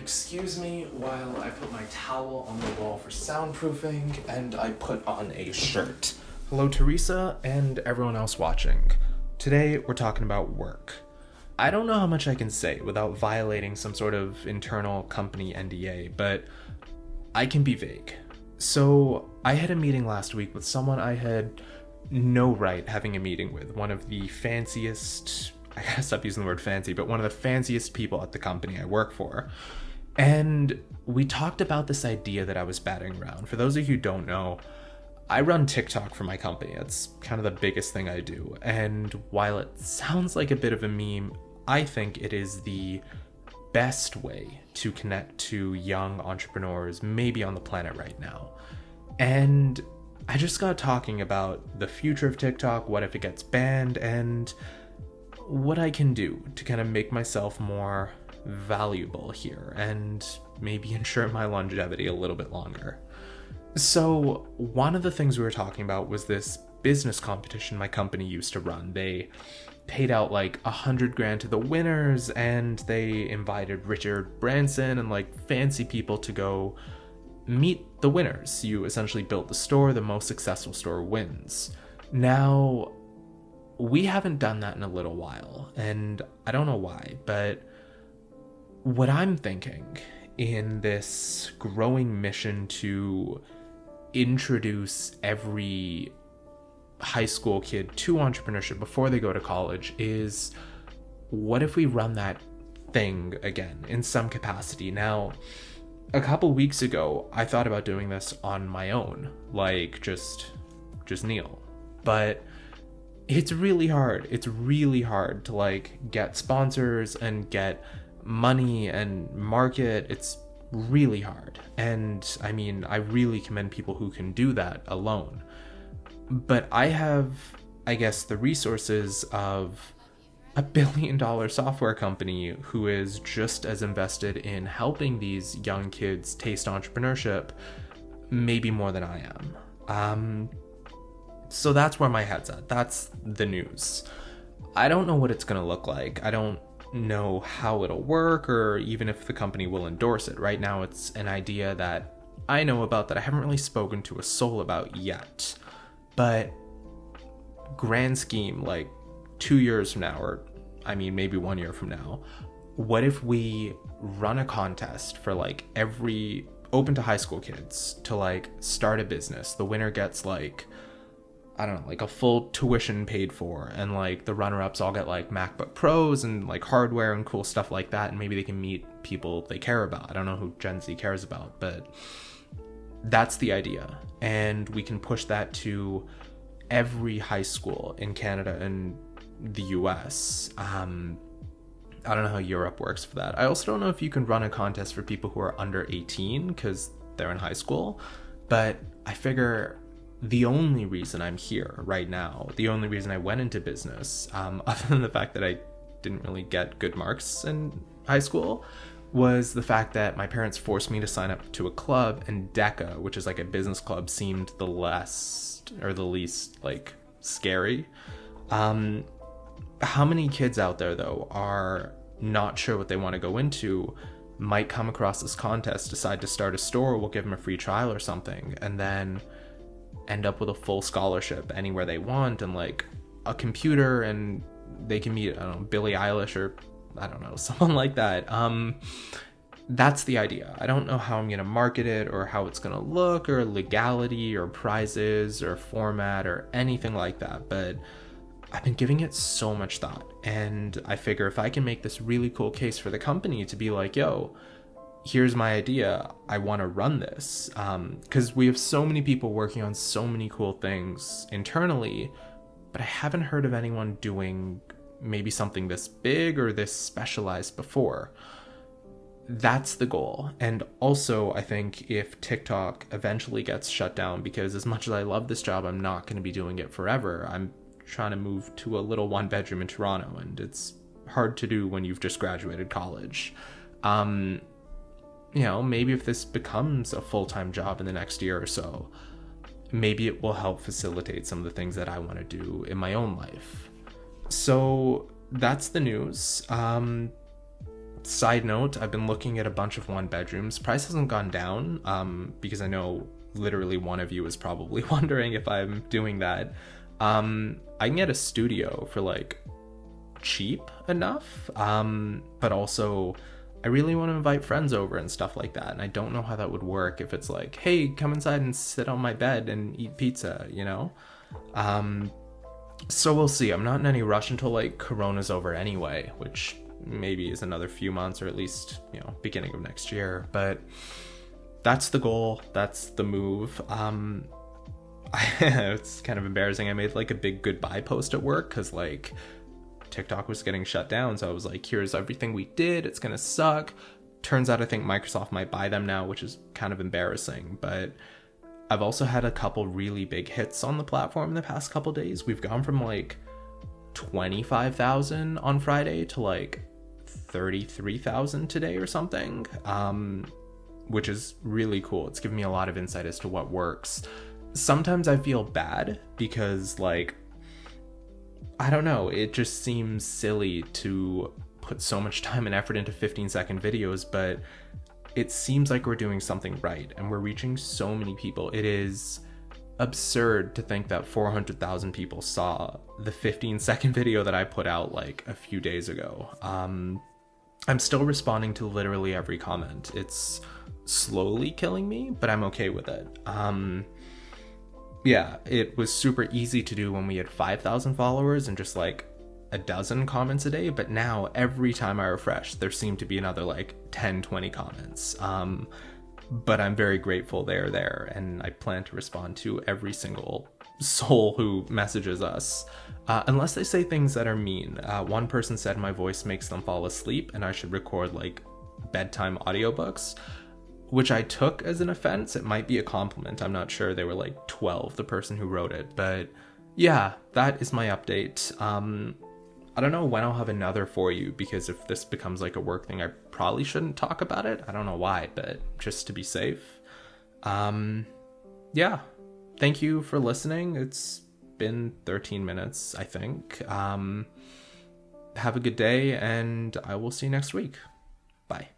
Excuse me while I put my towel on the wall for soundproofing and I put on a shirt. Hello, Teresa, and everyone else watching. Today, we're talking about work. I don't know how much I can say without violating some sort of internal company NDA, but I can be vague. So, I had a meeting last week with someone I had no right having a meeting with, one of the fanciest, I gotta stop using the word fancy, but one of the fanciest people at the company I work for. And we talked about this idea that I was batting around. For those of you who don't know, I run TikTok for my company. It's kind of the biggest thing I do. And while it sounds like a bit of a meme, I think it is the best way to connect to young entrepreneurs maybe on the planet right now. And I just got talking about the future of TikTok, what if it gets banned, and what I can do to kind of make myself more valuable here and maybe ensure my longevity a little bit longer. So one of the things we were talking about was this business competition my company used to run. They paid out like $100,000 to the winners, and they invited Richard Branson and like fancy people to go meet the winners. You essentially built the store, the most successful store wins. Now, we haven't done that in a little while, and I don't know why, but what I'm thinking in this growing mission to introduce every high school kid to entrepreneurship before they go to college is, what if we run that thing again in some capacity? Now, a couple weeks ago, I thought about doing this on my own, like just Neal, but it's really hard. It's really hard to like get sponsors and get money and market. It's really hard. And I mean, I really commend people who can do that alone. But I have, I guess, the resources of $1 billion software company who is just as invested in helping these young kids taste entrepreneurship, maybe more than I am. So that's where my head's at. That's the news. I don't know what it's going to look like. I don't know how it'll work or even if the company will endorse it. Right now, it's an idea that I know about that I haven't really spoken to a soul about yet. But grand scheme, like 2 years from now, or I mean, maybe 1 year from now, what if we run a contest for like every open to high school kids to like start a business? The winner gets like, I don't know, like a full tuition paid for, and like the runner-ups all get like MacBook Pros and like hardware and cool stuff like that, and maybe they can meet people they care about. I don't know who Gen Z cares about, but that's the idea. And we can push that to every high school in Canada and the US. I don't know how Europe works for that. I also don't know if you can run a contest for people who are under 18 because they're in high school, but I figure the only reason I'm here right now, the only reason I went into business, other than the fact that I didn't really get good marks in high school, was the fact that my parents forced me to sign up to a club, and DECA, which is like a business club, seemed the least like scary. How many kids out there though are not sure what they want to go into, might come across this contest, decide to start a store, we'll give them a free trial or something, and then end up with a full scholarship anywhere they want and like a computer, and they can meet, I don't know, Billie Eilish or I don't know, someone like that. That's the idea. I don't know how I'm going to market it or how it's going to look or legality or prizes or format or anything like that, but I've been giving it so much thought, and I figure if I can make this really cool case for the company to be like, yo, here's my idea, I want to run this, because we have so many people working on so many cool things internally, but I haven't heard of anyone doing maybe something this big or this specialized before. That's the goal. And also, I think if TikTok eventually gets shut down, because as much as I love this job, I'm not going to be doing it forever. I'm trying to move to a little one bedroom in Toronto, and it's hard to do when you've just graduated college. You know, maybe if this becomes a full-time job in the next year or so, maybe it will help facilitate some of the things that I want to do in my own life. So that's the news. Side note, I've been looking at a bunch of 1-bedrooms. Price hasn't gone down, because I know literally one of you is probably wondering if I'm doing that. I can get a studio for like cheap enough, but also I really want to invite friends over and stuff like that, and I don't know how that would work if it's like, hey, come inside and sit on my bed and eat pizza, you know? So we'll see. I'm not in any rush until like Corona's over anyway, which maybe is another few months, or at least, you know, beginning of next year. But that's the goal, that's the move. It's kind of embarrassing. I made like a big goodbye post at work because like TikTok was getting shut down, so I was like, here's everything we did, it's gonna suck. Turns out I think Microsoft might buy them now, which is kind of embarrassing. But I've also had a couple really big hits on the platform in the past couple days. We've gone from like 25,000 on Friday to like 33,000 today or something, which is really cool. It's given me a lot of insight as to what works. Sometimes I feel bad because like, I don't know, it just seems silly to put so much time and effort into 15-second videos, but it seems like we're doing something right and we're reaching so many people. It is absurd to think that 400,000 people saw the 15-second video that I put out like a few days ago. I'm still responding to literally every comment. It's slowly killing me, but I'm okay with it. Yeah, it was super easy to do when we had 5,000 followers and just like a dozen comments a day, but now every time I refresh, there seem to be another like 10-20 comments. But I'm very grateful they're there, and I plan to respond to every single soul who messages us, unless they say things that are mean. One person said my voice makes them fall asleep and I should record like bedtime audiobooks, which I took as an offense. It might be a compliment, I'm not sure. They were like 12, the person who wrote it. But yeah, that is my update. I don't know when I'll have another for you, because if this becomes like a work thing, I probably shouldn't talk about it. I don't know why, but just to be safe. Yeah, thank you for listening. It's been 13 minutes, I think. Have a good day, and I will see you next week. Bye.